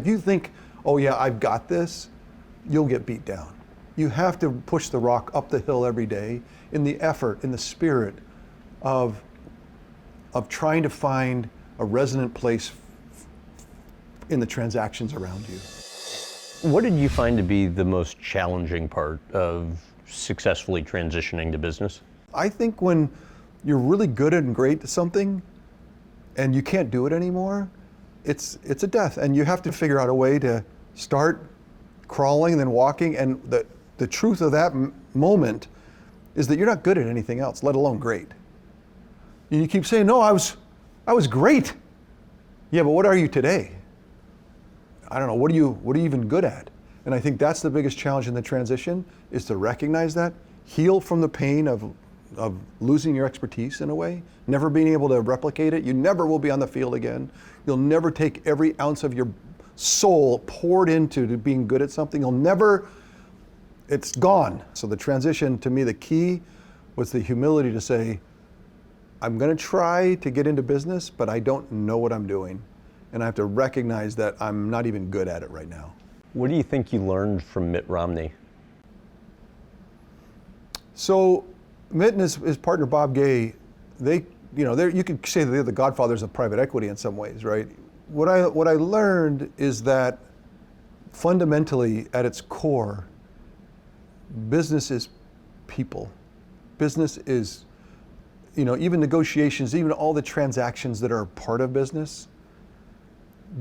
If you think, oh yeah, I've got this, you'll get beat down. You have to push the rock up the hill every day in the effort, in the spirit of trying to find a resonant place in the transactions around you. What did you find to be the most challenging part of successfully transitioning to business? I think when you're really good and great at something and you can't do it anymore, it's a death, and you have to figure out a way to start crawling and then walking, and the truth of that moment is that you're not good at anything else, let alone great. And you keep saying, no, I was great. Yeah, but what are you today? I don't know, what are you even good at? And I think that's the biggest challenge in the transition, is to recognize that, heal from the pain of losing your expertise in a way, never being able to replicate it. You never will be on the field again. You'll never take every ounce of your soul poured into being good at something. It's gone. So the transition, to me, the key was the humility to say, I'm going to try to get into business, but I don't know what I'm doing. And I have to recognize that I'm not even good at it right now. What do you think you learned from Mitt Romney? So Mitt and his partner Bob Gay, you could say that they're the godfathers of private equity in some ways, right? What I learned is that fundamentally, at its core, business is people. Business is, even negotiations, even all the transactions that are a part of business,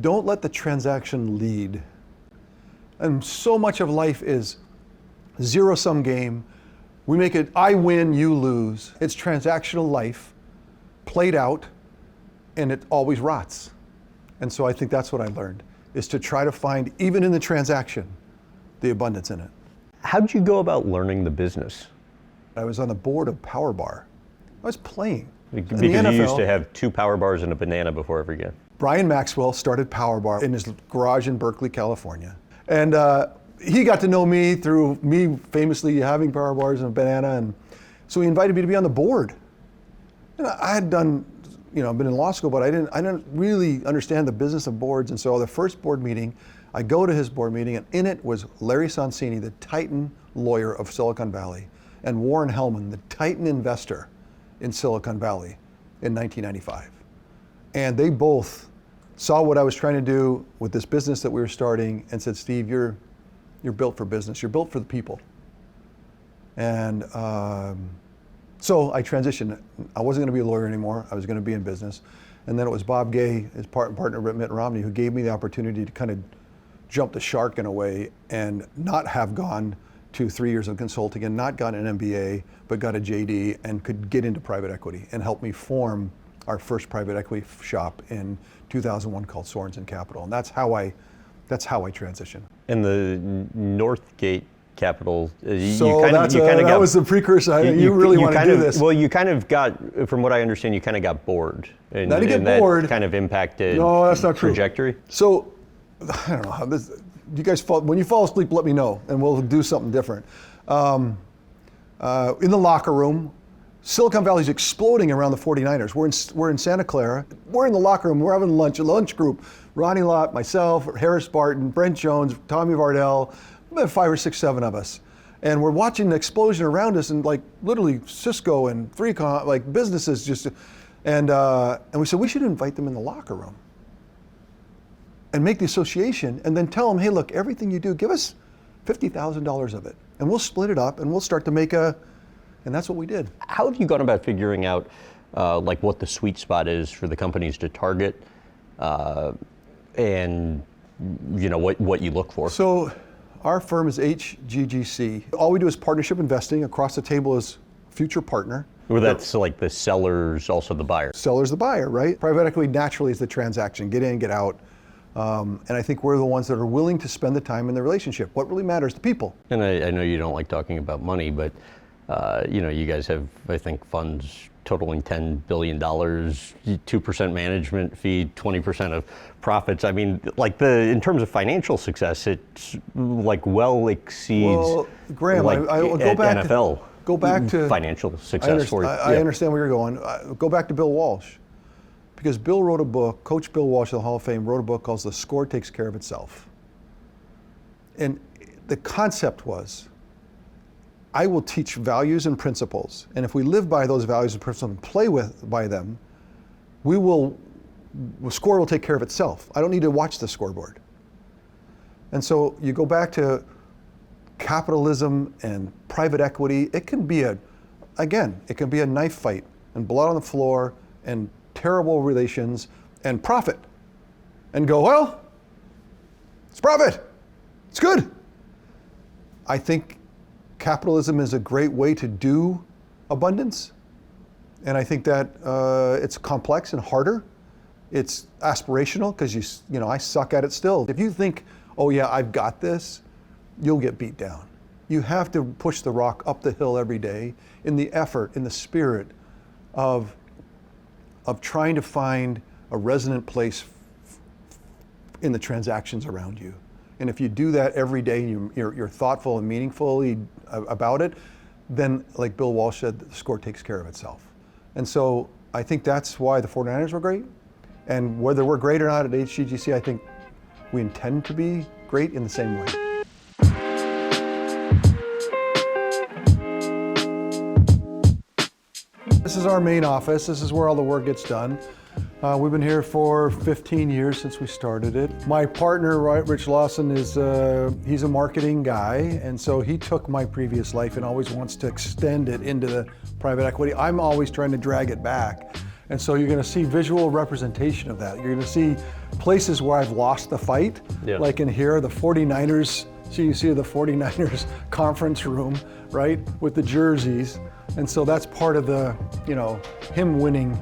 don't let the transaction lead. And so much of life is zero-sum game. We make it, I win, you lose. It's transactional life, played out, and it always rots. And so I think that's what I learned, is to try to find, even in the transaction, the abundance in it. How did you go about learning the business? I was on the board of Power Bar. I was playing. Because you used to have 2 power bars and a banana before every game. Brian Maxwell started Power Bar in his garage in Berkeley, California. And he got to know me through me famously having power bars and a banana, and so he invited me to be on the board. And I had done, been in law school, but I didn't really understand the business of boards. And so the first board meeting, I go to his board meeting, and in it was Larry Sonsini, the Titan lawyer of Silicon Valley, and Warren Hellman, the Titan investor in Silicon Valley in 1995. And they both saw what I was trying to do with this business that we were starting and said, Steve, you're built for business. You're built for the people. And so I transitioned. I wasn't going to be a lawyer anymore. I was going to be in business. And then it was Bob Gay, his partner Mitt Romney, who gave me the opportunity to kind of jump the shark in a way and not have gone to 3 years of consulting and not got an MBA, but got a JD and could get into private equity and help me form our first private equity shop in 2001 called Sorensen Capital. And that's how I transitioned. And the Northgate Capital, that was the precursor. You really want to do this. Well, you kind of got, from what I understand, you kind of got bored. And I didn't get bored. That kind of impacted that's not true. Trajectory. So, I don't know how this, you guys when you fall asleep, let me know and we'll do something different. In the locker room, Silicon Valley's exploding around the 49ers. We're in Santa Clara. We're in the locker room. We're having lunch, a lunch group. Ronnie Lott, myself, Harris Barton, Brent Jones, Tommy Vardell, about 5 or 6, 7 of us. And we're watching the explosion around us, and like literally Cisco and 3Com, like businesses just, and we said we should invite them in the locker room and make the association, and then tell them, hey, look, everything you do, give us $50,000 of it, and we'll split it up, and we'll start to make and that's what we did. How have you gone about figuring out like what the sweet spot is for the companies to target, and what you look for? So our firm is HGGC. All we do is partnership investing. Across the table is future partner. Well, that's like the seller's also the buyer. Seller's the buyer, right? Private equity naturally is the transaction, get in, get out. And I think we're the ones that are willing to spend the time in the relationship. What really matters to people. And I know you don't like talking about money, but you guys have, I think, funds totaling $10 billion, 2% management fee, 20% of profits. I mean, like in terms of financial success, it's like well exceeds. Well, Graham, I'll go back NFL. Go back to financial success for you. I understand where you're going. Go back to Bill Walsh. because Bill wrote a book, Coach Bill Walsh of the Hall of Fame wrote a book called The Score Takes Care of Itself. And the concept was, I will teach values and principles, and if we live by those values and principles and play by them, the score will take care of itself. I don't need to watch the scoreboard. And so you go back to capitalism and private equity. It can be it can be a knife fight and blood on the floor and terrible relations and profit. And go, well, it's profit. It's good. I think capitalism is a great way to do abundance. And I think that it's complex and harder. It's aspirational because I suck at it still. If you think, oh yeah, I've got this, you'll get beat down. You have to push the rock up the hill every day in the effort, in the spirit of trying to find a resonant place in the transactions around you. And if you do that every day, you're thoughtful and meaningfully about it, then like Bill Walsh said, the score takes care of itself. And so I think that's why the 49ers were great. And whether we're great or not at HGGC, I think we intend to be great in the same way. This is our main office. This is where all the work gets done. We've been here for 15 years since we started it. My partner, Rich Lawson, he's a marketing guy, and so he took my previous life and always wants to extend it into the private equity. I'm always trying to drag it back. And so you're going to see visual representation of that. You're going to see places where I've lost the fight, like in here, the 49ers. So you see the 49ers conference room, right, with the jerseys. And so that's part of the, him winning.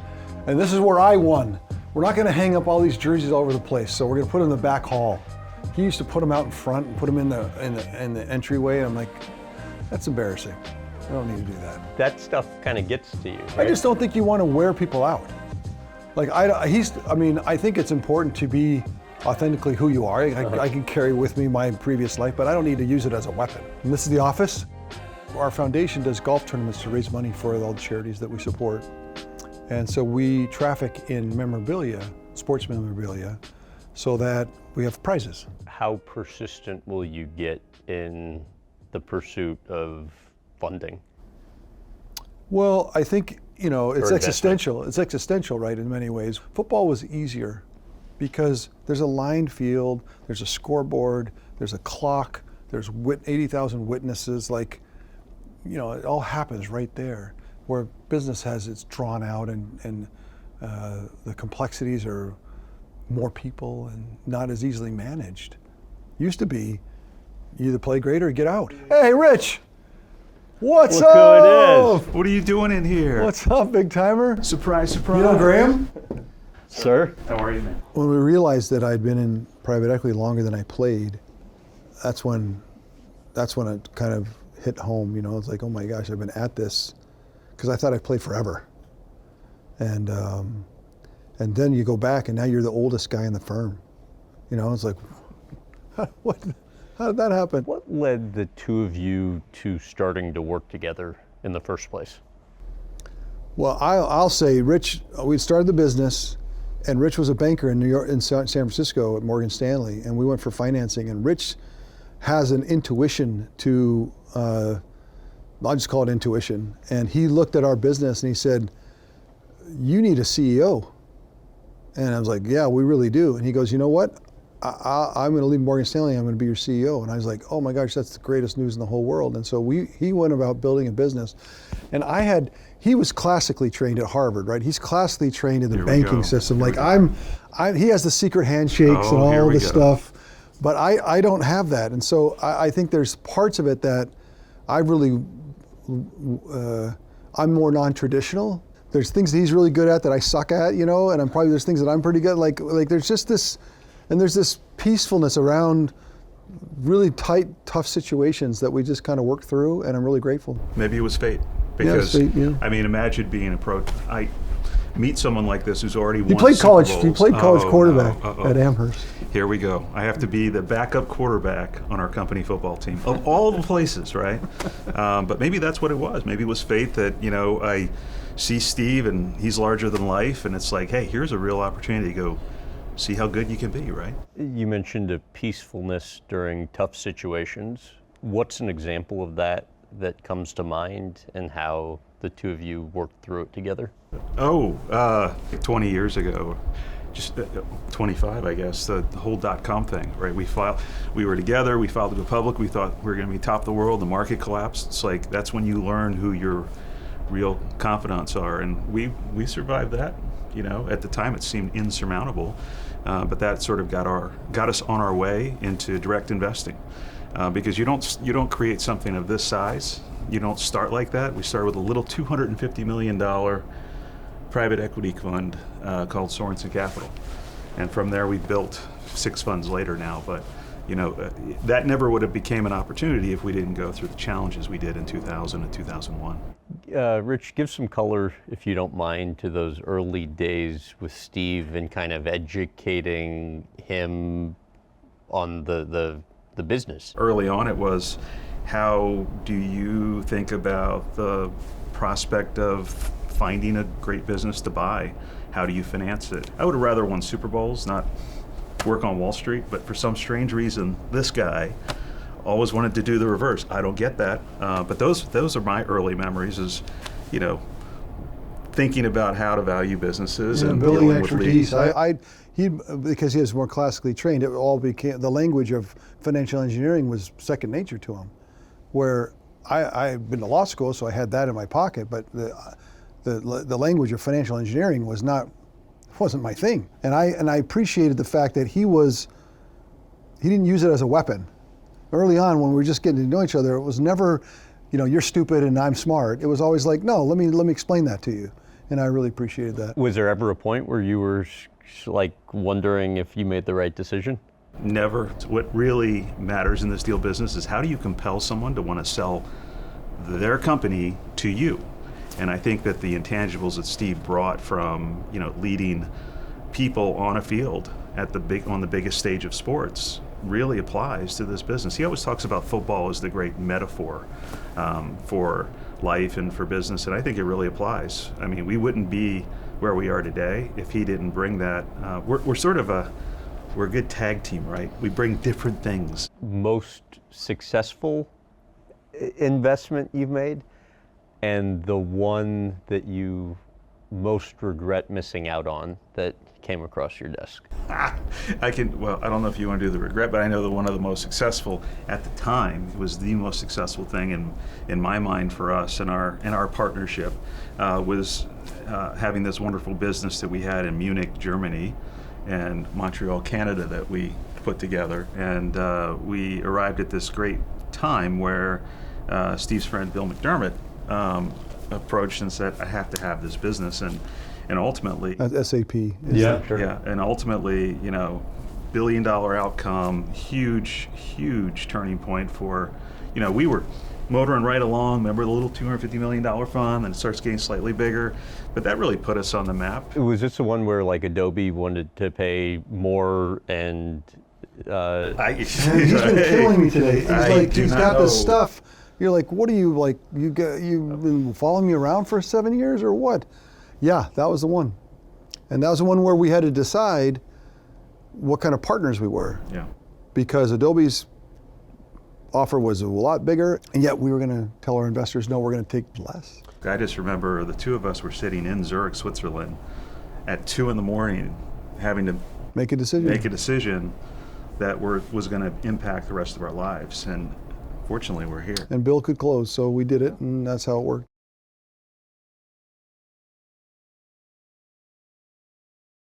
And this is where I won. We're not going to hang up all these jerseys all over the place, so we're going to put them in the back hall. He used to put them out in front and put them in the entryway, and I'm like, that's embarrassing. I don't need to do that. That stuff kind of gets to you, right? I just don't think you want to wear people out. Like I think it's important to be authentically who you are. I can carry with me my previous life, but I don't need to use it as a weapon. And this is the office. Our foundation does golf tournaments to raise money for all the charities that we support. And so we traffic in memorabilia, sports memorabilia, so that we have prizes. How persistent will you get in the pursuit of funding? Well, I think, it's existential. It's existential, right, in many ways. Football was easier because there's a lined field, there's a scoreboard, there's a clock, there's 80,000 witnesses, it all happens right there. Where business it's drawn out and the complexities are more people and not as easily managed. Used to be, you either play great or get out. Hey, Rich! What's up? Look who it is. What are you doing in here? What's up, big timer? Surprise, surprise. You know Graham? Sir? How are you, man? When we realized that I'd been in private equity longer than I played, that's when it kind of hit home. It's like, oh my gosh, I've been at this, because I thought I'd play forever. And then you go back and now you're the oldest guy in the firm. It's like, how did that happen? What led the two of you to starting to work together in the first place? Well, I'll say Rich, we started the business, and Rich was a banker in New York, in San Francisco at Morgan Stanley, and we went for financing, and Rich has an intuition to, I'll just call it intuition. And he looked at our business and he said, you need a CEO. And I was like, yeah, we really do. And he goes, you know what? I'm going to leave Morgan Stanley. I'm going to be your CEO. And I was like, oh my gosh, that's the greatest news in the whole world. And so he went about building a business. And he was classically trained at Harvard, right? He's classically trained in the banking system. Like he has the secret handshakes and all this stuff, but I don't have that. And so I think there's parts of it that I'm more non-traditional. There's things that he's really good at that I suck at, and there's things that I'm pretty good. Like there's just this, and there's this peacefulness around really tight, tough situations that we just kind of work through, and I'm really grateful. Maybe it was fate. Because, fate, yeah. imagine being approached. meet someone like this who's already He won played Super college. Bowls. He played college Oh, quarterback no. at Amherst. Here we go. I have to be the backup quarterback on our company football team of all the places, right? But maybe that's what it was. Maybe it was fate that, I see Steve and he's larger than life, and it's like, hey, here's a real opportunity to go see how good you can be, right? You mentioned a peacefulness during tough situations. What's an example of that comes to mind, and how the two of you worked through it together? 20 years ago, just 25, I guess, the whole .com thing, right? We were together, we filed to the public, we thought we were going to be top of the world, the market collapsed. It's like, that's when you learn who your real confidants are, and we survived that. At the time it seemed insurmountable, but that sort of got us on our way into direct investing, because you don't create something of this size. You don't start like that. We started with a little $250 million private equity fund called Sorensen Capital, and from there we built 6 funds later now. But that never would have became an opportunity if we didn't go through the challenges we did in 2000 and 2001. Rich, give some color, if you don't mind, to those early days with Steve and kind of educating him on the business. Early on it was, how do you think about the prospect of finding a great business to buy? How do you finance it? I would have rather won Super Bowls, not work on Wall Street, but for some strange reason, this guy always wanted to do the reverse. I don't get that, but those are my early memories, is, thinking about how to value businesses and building dealing with leads. expertise. He because he was more classically trained, it all became, the language of financial engineering was second nature to him. Where I've been to law school, so I had that in my pocket, but the language of financial engineering wasn't my thing. And I appreciated the fact that he didn't use it as a weapon. Early on, when we were just getting to know each other, it was never, you're stupid and I'm smart. It was always like, no, let me explain that to you. And I really appreciated that. Was there ever a point where you were like wondering if you made the right decision? Never. What really matters in this deal business is, how do you compel someone to want to sell their company to you? And I think that the intangibles that Steve brought from, leading people on a field on the biggest stage of sports really applies to this business. He always talks about football as the great metaphor for life and for business, and I think it really applies. I mean, we wouldn't be where we are today if he didn't bring that. We're a good tag team, right? We bring different things. Most successful investment you've made, and the one that you most regret missing out on that came across your desk? I don't know if you want to do the regret, but I know that one of the most successful at the time, was the most successful thing in my mind for us and our partnership, was having this wonderful business that we had in Munich, Germany, and Montreal, Canada, that we put together. And we arrived at this great time where Steve's friend Bill McDermott approached and said, I have to have this business, and ultimately, SAP. Yeah, sure. Yeah, and ultimately, $1 billion outcome, huge turning point for, we were motoring right along. Remember the little $250 million fund, and it starts getting slightly bigger, but that really put us on the map. Was this the one where like Adobe wanted to pay more and? He's been killing me today. He's got this stuff. You're like, what are you like? You've been following me around for 7 years or what? Yeah, that was the one. And that was the one where we had to decide what kind of partners we were. Yeah. Because Adobe's offer was a lot bigger, and yet we were going to tell our investors, no, we're going to take less. I just remember the two of us were sitting in Zurich, Switzerland at 2 a.m, having to make a decision that was going to impact the rest of our lives. And fortunately, we're here. And Bill could close, so we did it, and that's how it worked.